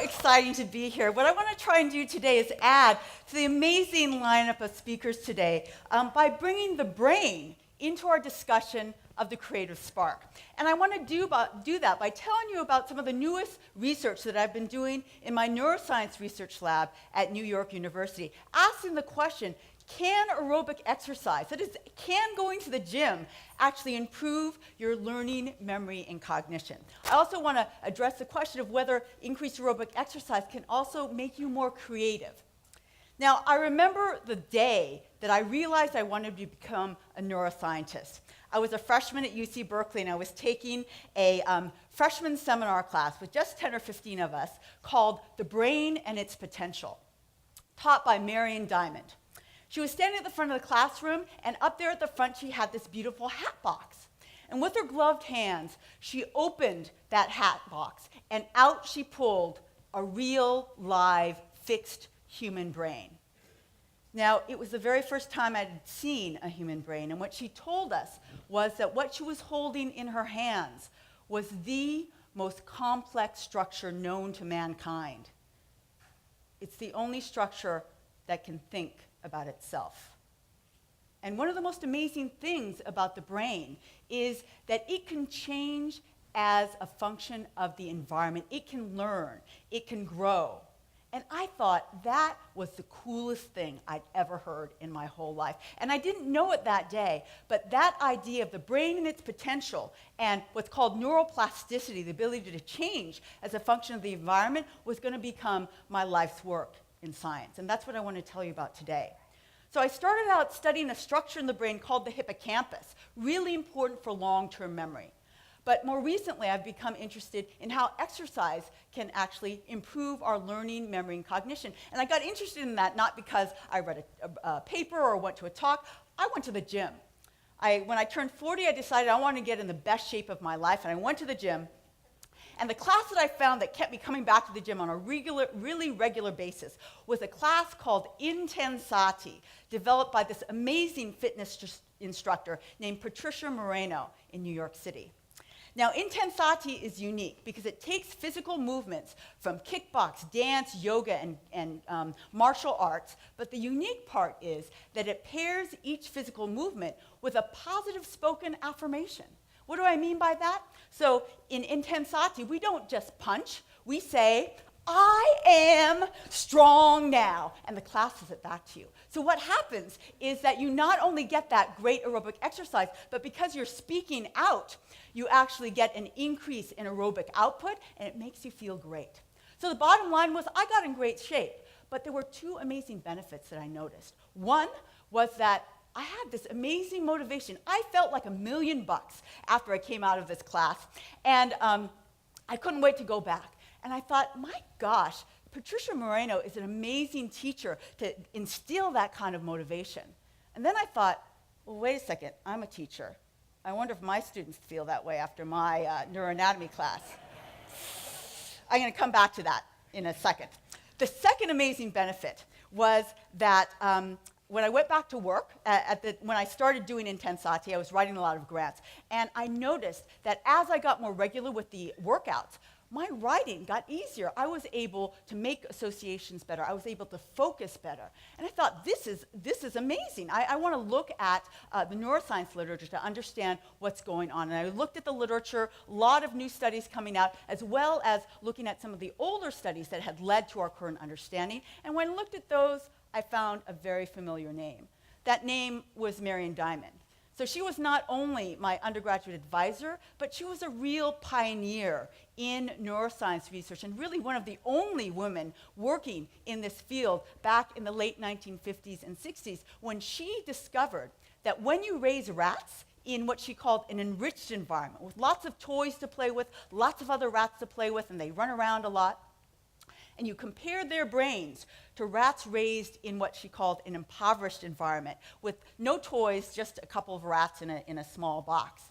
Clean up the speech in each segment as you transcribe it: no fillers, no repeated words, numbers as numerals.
exciting to be here. What I want to try and do today is add to the amazing lineup of speakers today by bringing the brain into our discussion of the creative spark. And I want to do that by telling you about some of the newest research that I've been doing in my neuroscience research lab at New York University, asking the question, can aerobic exercise, that is, can going to the gym actually improve your learning, memory, and cognition? I also want to address the question of whether increased aerobic exercise can also make you more creative. Now, I remember the day that I realized I wanted to become a neuroscientist. I was a freshman at UC Berkeley, and I was taking a freshman seminar class with just 10 or 15 of us called The Brain and Its Potential, taught by Marion Diamond. She was standing at the front of the classroom, and up there at the front, she had this beautiful hat box. And with her gloved hands, she opened that hat box, and out she pulled a real, live, fixed human brain. Now, it was the very first time I'd seen a human brain, and what she told us was that what she was holding in her hands was the most complex structure known to mankind. It's the only structure that can think about itself. And one of the most amazing things about the brain is that it can change as a function of the environment. It can learn, it can grow. And I thought that was the coolest thing I'd ever heard in my whole life. And I didn't know it that day, but that idea of the brain and its potential and what's called neuroplasticity, the ability to change as a function of the environment, was going to become my life's work in science. And that's what I want to tell you about today. So I started out studying a structure in the brain called the hippocampus, really important for long-term memory. But more recently, I've become interested in how exercise can actually improve our learning, memory, and cognition. And I got interested in that not because I read a paper or went to a talk. I went to the gym. When I turned 40, I decided I wanted to get in the best shape of my life, and I went to the gym. And the class that I found that kept me coming back to the gym on a really regular basis was a class called Intensati, developed by this amazing fitness instructor named Patricia Moreno in New York City. Now, Intensati is unique because it takes physical movements from kickbox, dance, yoga, and martial arts, but the unique part is that it pairs each physical movement with a positive spoken affirmation. What do I mean by that? So in Intensati, we don't just punch, we say, I am strong now, and the class says it back to you. So what happens is that you not only get that great aerobic exercise, but because you're speaking out, you actually get an increase in aerobic output, and it makes you feel great. So the bottom line was I got in great shape, but there were two amazing benefits that I noticed. One was that I had this amazing motivation. I felt like $1 million after I came out of this class, and I couldn't wait to go back. And I thought, my gosh, Patricia Moreno is an amazing teacher to instill that kind of motivation. And then I thought, well, wait a second, I'm a teacher. I wonder if my students feel that way after my neuroanatomy class. I'm going to come back to that in a second. The second amazing benefit was that when I went back to work, when I started doing Intensati, I was writing a lot of grants, and I noticed that as I got more regular with the workouts, my writing got easier. I was able to make associations better. I was able to focus better. And I thought, this is amazing. I want to look at the neuroscience literature to understand what's going on. And I looked at the literature, a lot of new studies coming out, as well as looking at some of the older studies that had led to our current understanding. And when I looked at those, I found a very familiar name. That name was Marion Diamond. So she was not only my undergraduate advisor, but she was a real pioneer in neuroscience research and really one of the only women working in this field back in the late 1950s and 60s when she discovered that when you raise rats in what she called an enriched environment with lots of toys to play with, lots of other rats to play with, and they run around a lot, and you compared their brains to rats raised in what she called an impoverished environment with no toys, just a couple of rats in a small box.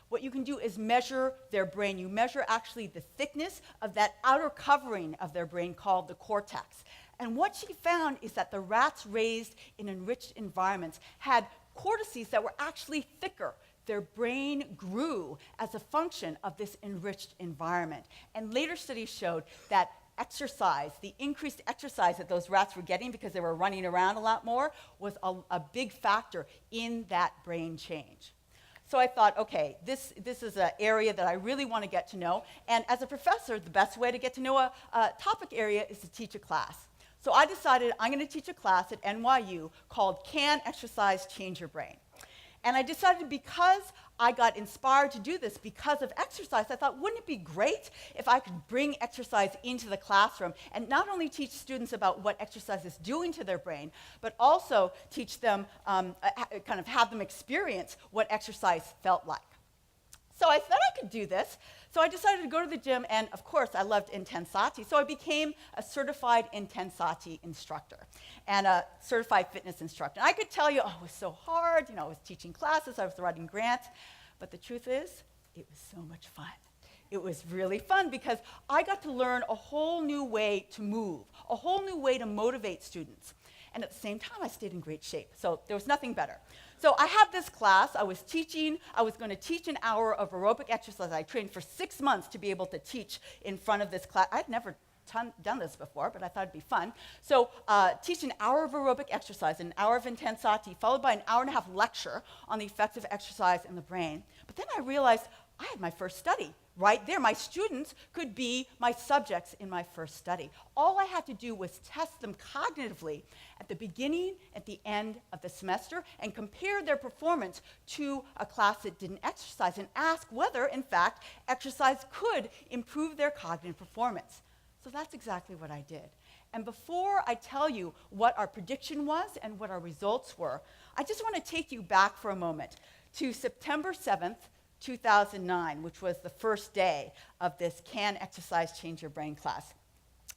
What you can do is measure their brain. You measure actually the thickness of that outer covering of their brain called the cortex. And what she found is that the rats raised in enriched environments had cortices that were actually thicker. Their brain grew as a function of this enriched environment. And later studies showed that exercise, the increased exercise that those rats were getting because they were running around a lot more, was a big factor in that brain change. So I thought, okay, this is an area that I really want to get to know. And as a professor, the best way to get to know a topic area is to teach a class. So I decided I'm going to teach a class at NYU called Can Exercise Change Your Brain? And I decided because I got inspired to do this because of exercise, I thought, wouldn't it be great if I could bring exercise into the classroom and not only teach students about what exercise is doing to their brain, but also teach them, kind of have them experience what exercise felt like. So I thought I could do this. So I decided to go to the gym, and of course, I loved Intensati. So I became a certified Intensati instructor and a certified fitness instructor. And I could tell you, oh, it was so hard. You know, I was teaching classes, I was writing grants. But the truth is, it was so much fun. It was really fun because I got to learn a whole new way to move, a whole new way to motivate students. And at the same time, I stayed in great shape. So there was nothing better. So I had this class. I was going to teach an hour of aerobic exercise. I trained for 6 months to be able to teach in front of this class. I'd never done this before, but I thought it'd be fun. So teach an hour of aerobic exercise, an hour of Intensati, followed by an hour and a half lecture on the effects of exercise in the brain. But then I realized I had my first study right there. My students could be my subjects in my first study. All I had to do was test them cognitively at the beginning, at the end of the semester, and compare their performance to a class that didn't exercise and ask whether, in fact, exercise could improve their cognitive performance. So that's exactly what I did. And before I tell you what our prediction was and what our results were, I just want to take you back for a moment to September 7th, 2009, which was the first day of this Can Exercise Change Your Brain class.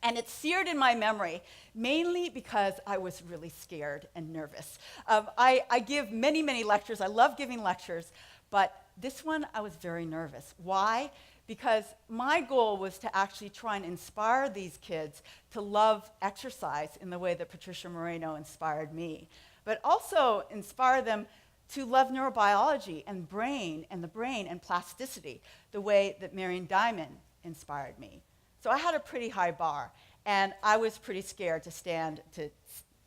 And it's seared in my memory, mainly because I was really scared and nervous. I give many, many lectures. I love giving lectures, but this one I was very nervous. Why? Because my goal was to actually try and inspire these kids to love exercise in the way that Patricia Moreno inspired me, but also inspire them to love neurobiology and the brain and plasticity, the way that Marion Diamond inspired me. So I had a pretty high bar, and I was pretty scared to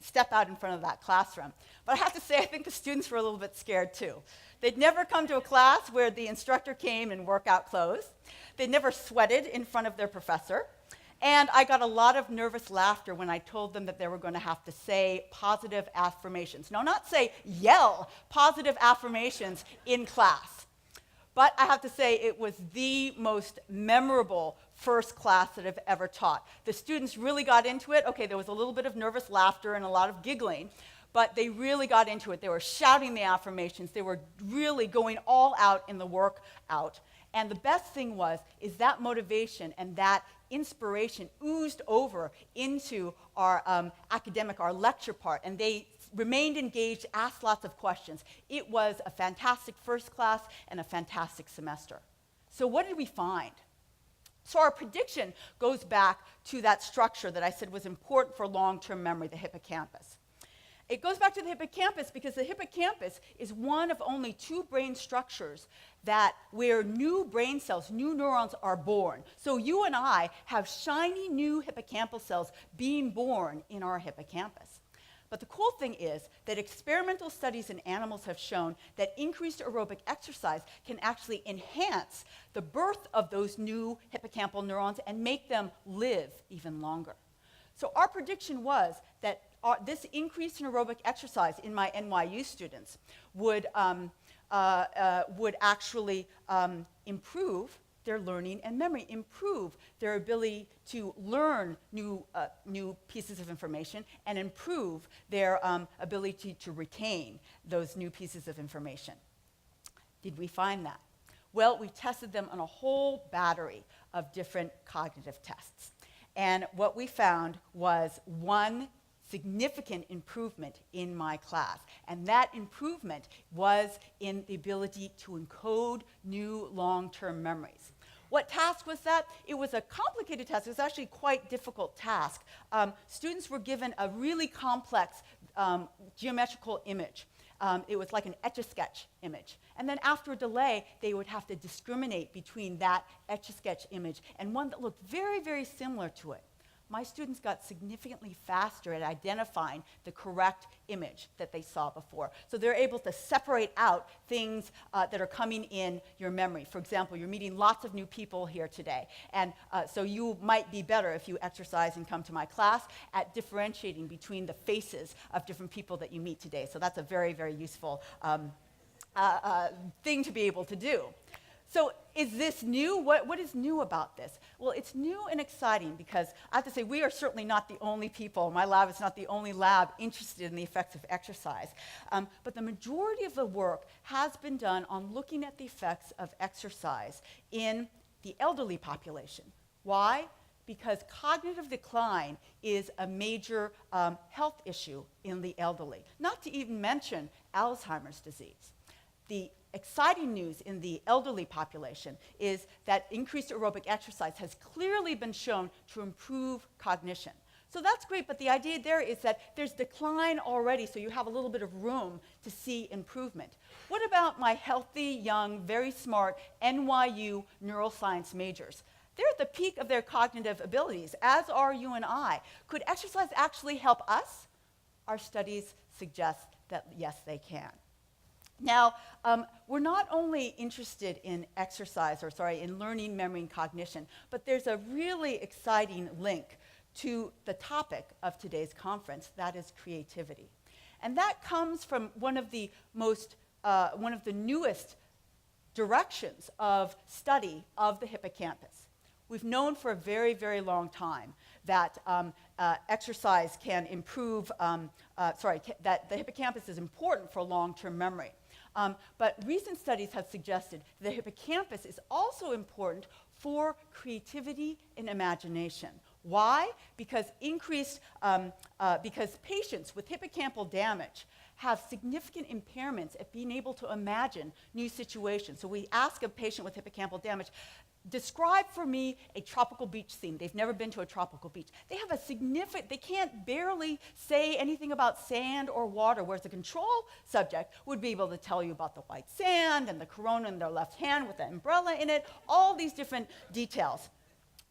step out in front of that classroom. But I have to say, I think the students were a little bit scared too. They'd never come to a class where the instructor came in workout clothes. They'd never sweated in front of their professor. And I got a lot of nervous laughter when I told them that they were going to have to say positive affirmations. No, not say, yell positive affirmations in class. But I have to say it was the most memorable first class that I've ever taught. The students really got into it. Okay, there was a little bit of nervous laughter and a lot of giggling, but they really got into it. They were shouting the affirmations. They were really going all out in the workout. And the best thing is that motivation and that inspiration oozed over into our our lecture part, and they remained engaged, asked lots of questions. It was a fantastic first class and a fantastic semester. So what did we find? So our prediction goes back to that structure that I said was important for long-term memory, the hippocampus. It goes back to the hippocampus because the hippocampus is one of only 2 brain structures where new brain cells, new neurons are born. So you and I have shiny new hippocampal cells being born in our hippocampus. But the cool thing is that experimental studies in animals have shown that increased aerobic exercise can actually enhance the birth of those new hippocampal neurons and make them live even longer. So our prediction was that this increase in aerobic exercise in my NYU students would actually improve their learning and memory, improve their ability to learn new pieces of information, and improve their ability to retain those new pieces of information. Did we find that? Well, we tested them on a whole battery of different cognitive tests. And what we found was one significant improvement in my class. And that improvement was in the ability to encode new long-term memories. What task was that? It was a complicated task. It was actually a quite difficult task. Students were given a really complex geometrical image. It was like an Etch-a-Sketch image. And then after a delay, they would have to discriminate between that Etch-a-Sketch image and one that looked very, very similar to it. my students got significantly faster at identifying the correct image that they saw before. So they're able to separate out things that are coming in your memory. For example, you're meeting lots of new people here today, and so you might be better if you exercise and come to my class at differentiating between the faces of different people that you meet today. So that's a very, very useful thing to be able to do. So is this new? What is new about this? Well, it's new and exciting because I have to say we are certainly not the only people, my lab is not the only lab interested in the effects of exercise. But the majority of the work has been done on looking at the effects of exercise in the elderly population. Why? Because cognitive decline is a major health issue in the elderly, not to even mention Alzheimer's disease. The exciting news in the elderly population is that increased aerobic exercise has clearly been shown to improve cognition. So that's great, but the idea there is that there's decline already, so you have a little bit of room to see improvement. What about my healthy, young, very smart NYU neuroscience majors? They're at the peak of their cognitive abilities, as are you and I. Could exercise actually help us? Our studies suggest that yes, they can. Now, we're not only interested in in learning, memory, and cognition, but there's a really exciting link to the topic of today's conference, that is creativity. And that comes from one of the newest directions of study of the hippocampus. We've known for a very, very long time that exercise can improve, that the hippocampus is important for long-term memory. But recent studies have suggested the hippocampus is also important for creativity and imagination. Why? Because because patients with hippocampal damage have significant impairments at being able to imagine new situations. So we ask a patient with hippocampal damage, describe for me a tropical beach scene. They've never been to a tropical beach. They have they can't barely say anything about sand or water, whereas the control subject would be able to tell you about the white sand and the corona in their left hand with the umbrella in it, all these different details.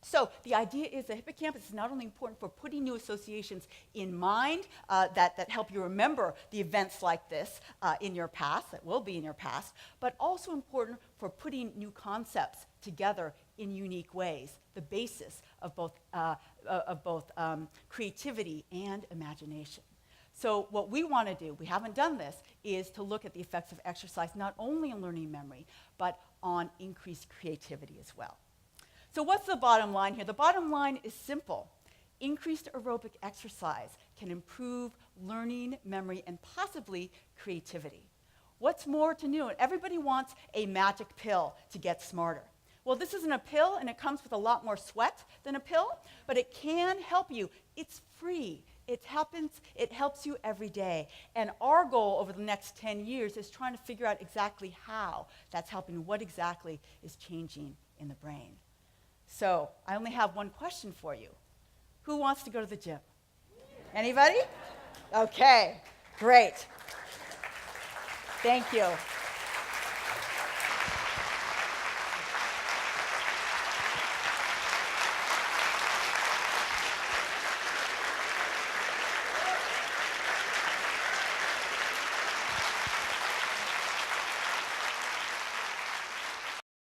So the idea is the hippocampus is not only important for putting new associations in mind that help you remember the events like this in your past, that will be in your past, but also important for putting new concepts together in unique ways, the basis of both creativity and imagination. So what we want to do, we haven't done this, is to look at the effects of exercise not only on learning memory, but on increased creativity as well. So what's the bottom line here? The bottom line is simple. Increased aerobic exercise can improve learning, memory, and possibly creativity. What's more to know? Everybody wants a magic pill to get smarter. Well, this isn't a pill, and it comes with a lot more sweat than a pill, but it can help you. It's free. It helps you every day. And our goal over the next 10 years is trying to figure out exactly how that's helping, what exactly is changing in the brain. So I only have one question for you. Who wants to go to the gym? Anybody? Okay, great. Thank you.